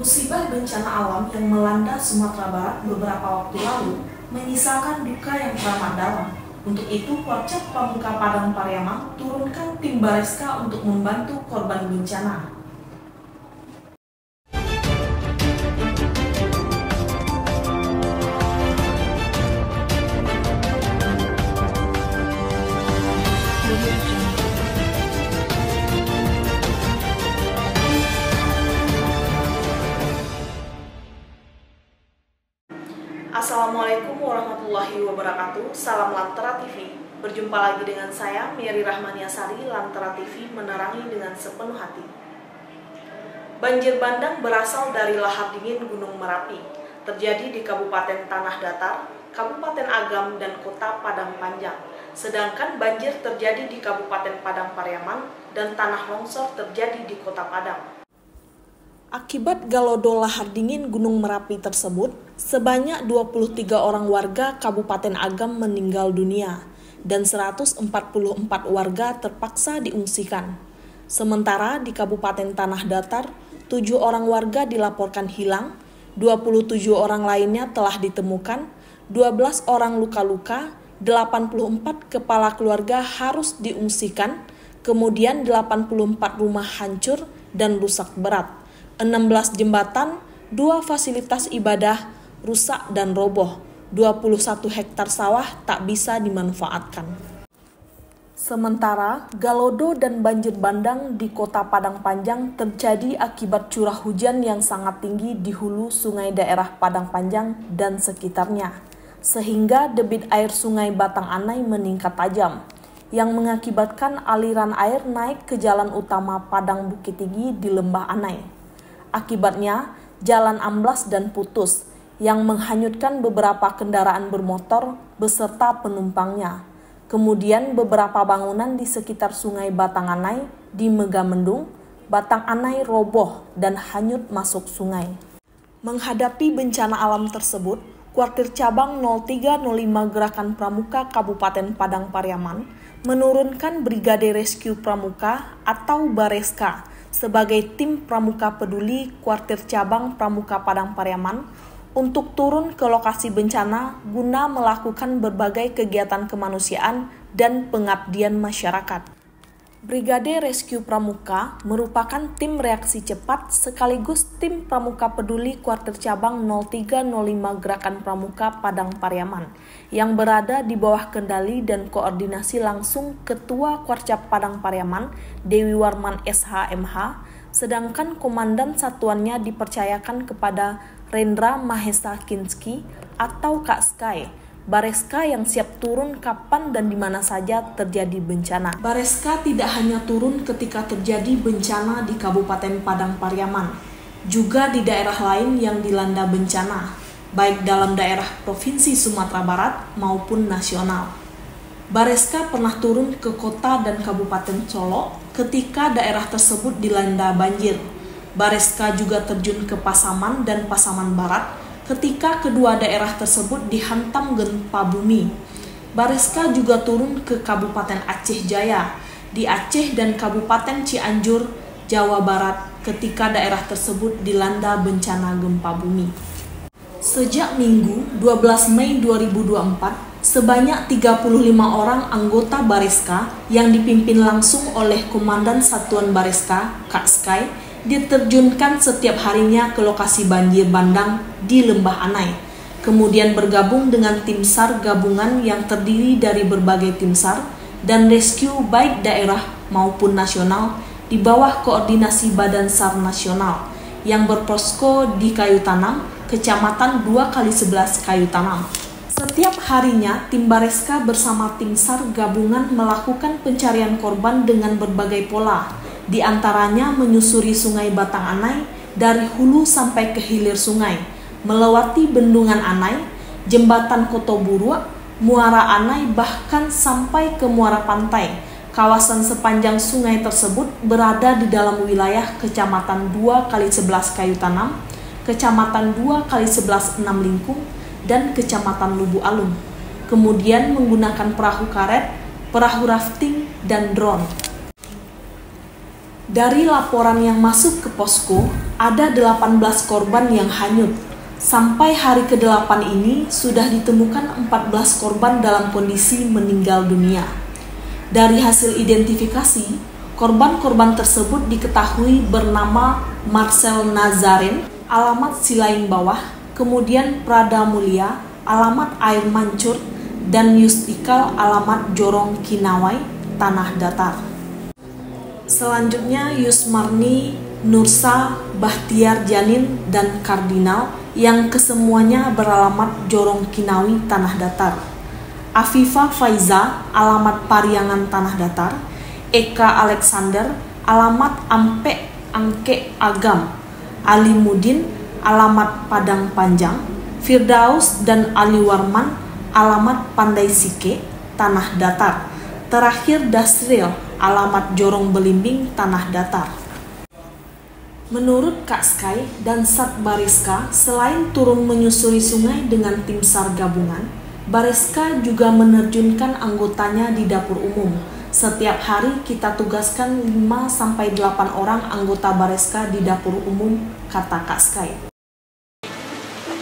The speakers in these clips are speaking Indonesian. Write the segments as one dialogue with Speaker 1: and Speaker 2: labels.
Speaker 1: Musibah bencana alam yang melanda Sumatera Barat beberapa waktu lalu menyisakan duka yang teramat dalam. Untuk itu, Korcap Pramuka Padang Pariaman turunkan tim Bareska untuk membantu korban bencana. Assalamualaikum warahmatullahi wabarakatuh. Salam Lantera TV. Berjumpa lagi dengan saya, Mary Rahmaniasari. Lantera TV menerangi dengan sepenuh hati. Banjir bandang berasal dari lahar dingin Gunung Merapi. Terjadi di Kabupaten Tanah Datar, Kabupaten Agam, dan Kota Padang Panjang. Sedangkan banjir terjadi di Kabupaten Padang Pariaman dan tanah longsor terjadi di Kota Padang. Akibat galodo lahar dingin Gunung Merapi tersebut, sebanyak 23 orang warga Kabupaten Agam meninggal dunia dan 144 warga terpaksa diungsikan. Sementara di Kabupaten Tanah Datar, 7 orang warga dilaporkan hilang, 27 orang lainnya telah ditemukan, 12 orang luka-luka, 84 kepala keluarga harus diungsikan, kemudian 84 rumah hancur dan rusak berat. 16 jembatan, 2 fasilitas ibadah rusak dan roboh, 21 hektar sawah tak bisa dimanfaatkan. Sementara, galodo dan banjir bandang di Kota Padang Panjang terjadi akibat curah hujan yang sangat tinggi di hulu sungai daerah Padang Panjang dan sekitarnya, sehingga debit air sungai Batang Anai meningkat tajam, yang mengakibatkan aliran air naik ke jalan utama Padang Bukit Tinggi di Lembah Anai. Akibatnya, jalan amblas dan putus, yang menghanyutkan beberapa kendaraan bermotor beserta penumpangnya. Kemudian beberapa bangunan di sekitar sungai Batang Anai di Megamendung, Batang Anai roboh dan hanyut masuk sungai. Menghadapi bencana alam tersebut, Kuartir Cabang 0305 Gerakan Pramuka Kabupaten Padang Pariaman menurunkan Brigade Rescue Pramuka atau Bareska sebagai tim pramuka peduli Kuartir Cabang Pramuka Padang Pariaman untuk turun ke lokasi bencana guna melakukan berbagai kegiatan kemanusiaan dan pengabdian masyarakat. Brigade Rescue Pramuka merupakan tim reaksi cepat sekaligus tim pramuka peduli Kuartir Cabang 0305 Gerakan Pramuka Padang Pariaman yang berada di bawah kendali dan koordinasi langsung Ketua Kuarcap Padang Pariaman Dewi Warman SH.MH, sedangkan komandan satuannya dipercayakan kepada Rendra Mahesa Kinski atau Kak Sky, Bareska yang siap turun kapan dan di mana saja terjadi bencana. Bareska tidak hanya turun ketika terjadi bencana di Kabupaten Padang Pariaman, juga di daerah lain yang dilanda bencana, baik dalam daerah Provinsi Sumatera Barat maupun nasional. Bareska pernah turun ke kota dan Kabupaten Solo ketika daerah tersebut dilanda banjir. Bareska juga terjun ke Pasaman dan Pasaman Barat ketika kedua daerah tersebut dihantam gempa bumi. Bareska juga turun ke Kabupaten Aceh Jaya, di Aceh dan Kabupaten Cianjur, Jawa Barat ketika daerah tersebut dilanda bencana gempa bumi. Sejak Minggu 12 Mei 2024, sebanyak 35 orang anggota Bareska yang dipimpin langsung oleh Komandan Satuan Bareska, Kak Sky, diterjunkan setiap harinya ke lokasi banjir bandang di Lembah Anai, kemudian bergabung dengan tim SAR gabungan yang terdiri dari berbagai tim SAR dan rescue baik daerah maupun nasional di bawah koordinasi Badan SAR Nasional yang berposko di Kayu Tanam, Kecamatan 2x11 Kayu Tanam. Setiap harinya, tim Bareska bersama tim SAR gabungan melakukan pencarian korban dengan berbagai pola, di antaranya menyusuri sungai Batang Anai dari hulu sampai ke hilir sungai, melewati bendungan Anai, jembatan Kotoburu, muara Anai, bahkan sampai ke muara pantai. Kawasan sepanjang sungai tersebut berada di dalam wilayah Kecamatan 2x11 Kayu Tanam, Kecamatan 2x11 Enam Lingkung, dan Kecamatan Lubu Alung. Kemudian menggunakan perahu karet, perahu rafting, dan drone. Dari laporan yang masuk ke posko, ada 18 korban yang hanyut. Sampai hari ke-8 ini sudah ditemukan 14 korban dalam kondisi meninggal dunia. Dari hasil identifikasi, korban-korban tersebut diketahui bernama Marcel Nazaren, alamat Silaing Bawah, kemudian Prada Mulia, alamat Air Mancur, dan Yustikal, alamat Jorong Kinawai, Tanah Datar. Selanjutnya Yusmarni, Nursa, Bahtiar Janin, dan Kardinal yang kesemuanya beralamat Jorong Kinawi, Tanah Datar. Afifa Faiza, alamat Pariangan, Tanah Datar. Eka Alexander, alamat Ampe Angke Agam. Ali Mudin, alamat Padang Panjang. Firdaus dan Ali Warman, alamat Pandai Sike, Tanah Datar. Terakhir Dasril, alamat Jorong Belimbing, Tanah Datar. Menurut Kak Sky dan Sat Bariska, selain turun menyusuri sungai dengan tim SAR gabungan, Bariska juga menerjunkan anggotanya di dapur umum. Setiap hari kita tugaskan 5-8 orang anggota Bariska di dapur umum, kata Kak Sky.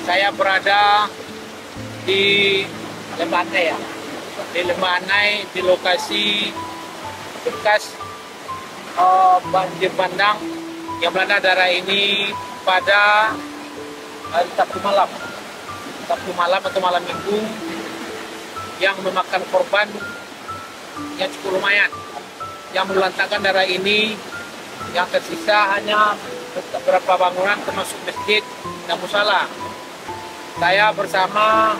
Speaker 2: Saya berada di Lembanai, di Lembanai, di lokasi bekas banjir bandang yang melanda daerah ini pada hari Sabtu malam atau malam Minggu, yang memakan korban yang cukup lumayan, yang melantarkan daerah ini. Yang tersisa hanya beberapa bangunan termasuk masjid dan musala. Saya bersama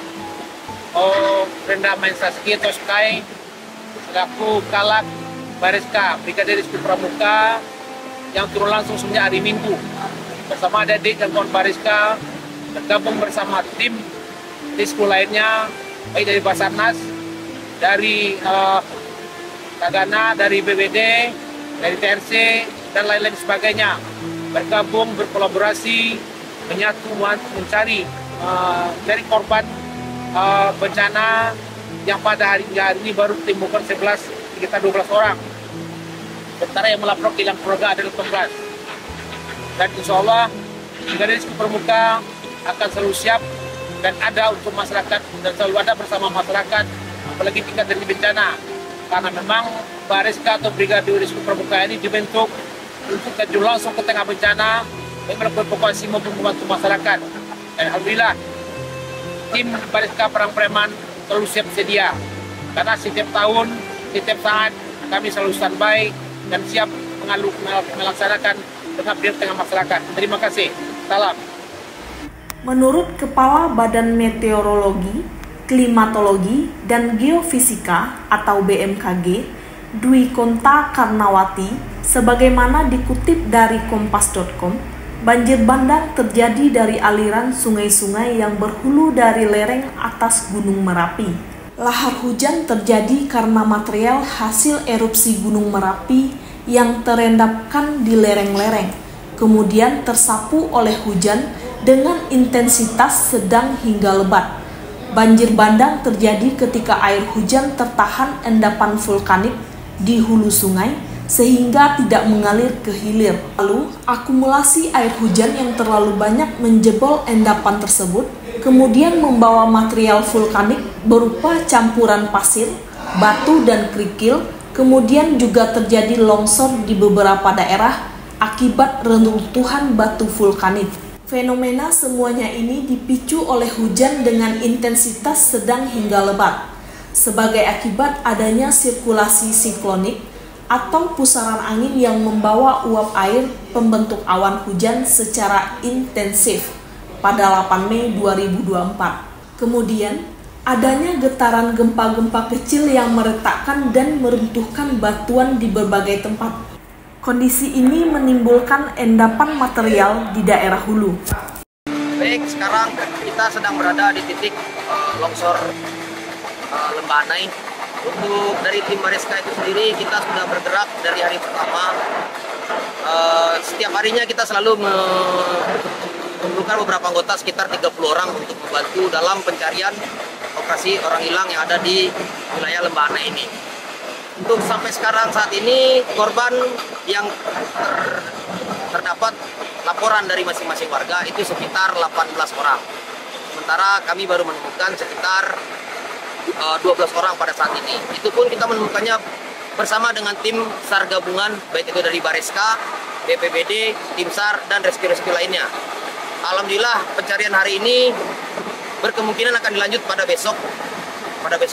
Speaker 2: Brenda Mensaski atau Sky selaku Kalak Bariska Brigadir Rizky Pramuka yang turun langsung sejak hari Minggu bersama adik dan kawan Bariska, bergabung bersama tim Rizky lainnya, baik dari Basarnas, dari Tagana, dari BBD, dari TNC, dan lain-lain sebagainya, bergabung, berkolaborasi, menyatu mencari korban bencana yang pada hari ini baru ditemukan 12 orang. Sementara yang melapor hilang keluarga ada 18. Dan insya Allah Brigadir Rizky Pramuka akan selalu siap dan ada untuk masyarakat, dan selalu ada bersama masyarakat, apalagi tingkat dari bencana. Karena memang Bariska atau Brigadir Rizky Pramuka ini dibentuk untuk terjun langsung ke tengah bencana, dan melakukan evakuasi maupun membantu masyarakat. Dan alhamdulillah tim Bariska Perang Preman selalu siap sedia, karena setiap tahun, setiap saat kami selalu standby dan siap melaksanakan pengabdian tengah masyarakat. Terima kasih. Salam.
Speaker 1: Menurut Kepala Badan Meteorologi, Klimatologi, dan Geofisika atau BMKG, Dwi Konta Karnawati, sebagaimana dikutip dari kompas.com, banjir bandang terjadi dari aliran sungai-sungai yang berhulu dari lereng atas Gunung Merapi. Lahar hujan terjadi karena material hasil erupsi Gunung Merapi yang terendapkan di lereng-lereng, kemudian tersapu oleh hujan dengan intensitas sedang hingga lebat. Banjir bandang terjadi ketika air hujan tertahan endapan vulkanik di hulu sungai sehingga tidak mengalir ke hilir. Lalu, akumulasi air hujan yang terlalu banyak menjebol endapan tersebut, kemudian membawa material vulkanik berupa campuran pasir, batu, dan kerikil. Kemudian juga terjadi longsor di beberapa daerah akibat reruntuhan batu vulkanik. Fenomena semuanya ini dipicu oleh hujan dengan intensitas sedang hingga lebat, sebagai akibat adanya sirkulasi siklonik atau pusaran angin yang membawa uap air pembentuk awan hujan secara intensif pada 8 Mei 2024. Kemudian, adanya getaran gempa-gempa kecil yang meretakkan dan meruntuhkan batuan di berbagai tempat. Kondisi ini menimbulkan endapan material di daerah hulu.
Speaker 3: Baik, sekarang kita sedang berada di titik longsor Lembanai. Untuk dari tim Bariska itu sendiri, kita sudah bergerak dari hari pertama. Setiap harinya kita selalu mengumpulkan beberapa anggota, sekitar 30 orang, untuk membantu dalam pencarian operasi orang hilang yang ada di wilayah Lembanai ini. Untuk sampai sekarang saat ini korban yang terdapat laporan dari masing-masing warga itu sekitar 18 orang. Sementara kami baru menemukan sekitar 12 orang pada saat ini. Itu pun kita menemukannya bersama dengan tim SAR gabungan, baik itu dari Bareska, BPBD, tim SAR, dan rescue-rescue lainnya. Alhamdulillah pencarian hari ini berkemungkinan akan dilanjut pada besok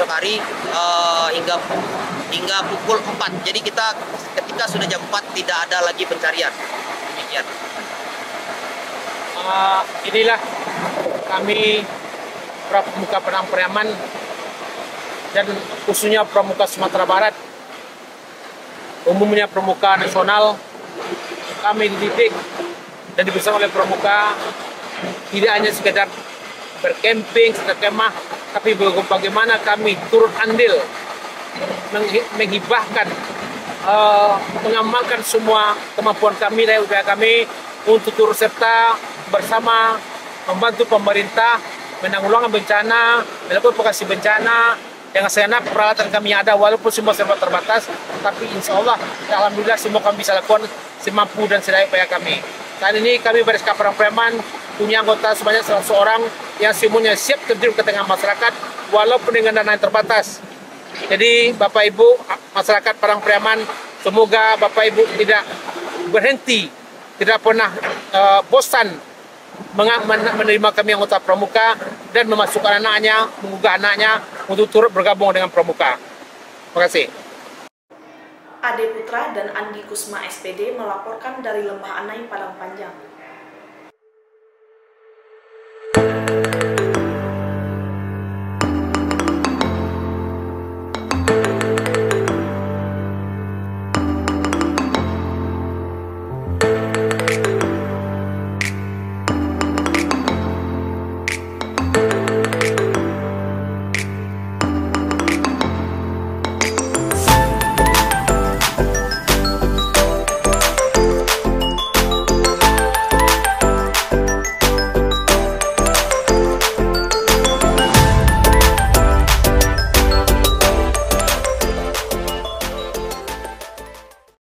Speaker 3: hari hingga pukul 4. Jadi ketika sudah jam 4 tidak ada lagi pencarian. Demikian.
Speaker 2: Inilah kami Pramuka Padang Pariaman dan khususnya Pramuka Sumatera Barat, umumnya Pramuka Nasional, kami dididik dan dibesarkan oleh Pramuka tidak hanya sekedar berkemping, sekedar kemah, tapi bagaimana kami turut andil menghibahkan, mengamalkan semua kemampuan kami dan upaya kami untuk turut serta bersama membantu pemerintah menanggulangi bencana, melakukan lokasi bencana dengan segenap peralatan kami yang ada, walaupun semua serba terbatas, tapi insya Allah, alhamdulillah semua kami bisa lakukan semampu dan sedaya upaya kami. Saat ini kami Bareska Padang Pariaman punya anggota sebanyak 100 orang yang semuanya siap terjun ke tengah masyarakat, walaupun dengan dana yang terbatas. Jadi Bapak Ibu masyarakat Padang Pariaman, semoga Bapak Ibu tidak berhenti, tidak pernah bosan menerima kami anggota Pramuka dan memasukkan anaknya, menggugah anaknya untuk turut bergabung dengan Pramuka. Terima kasih.
Speaker 1: Ade Putra dan Andi Kusma SPD melaporkan dari Lembah Anai, Padang Panjang.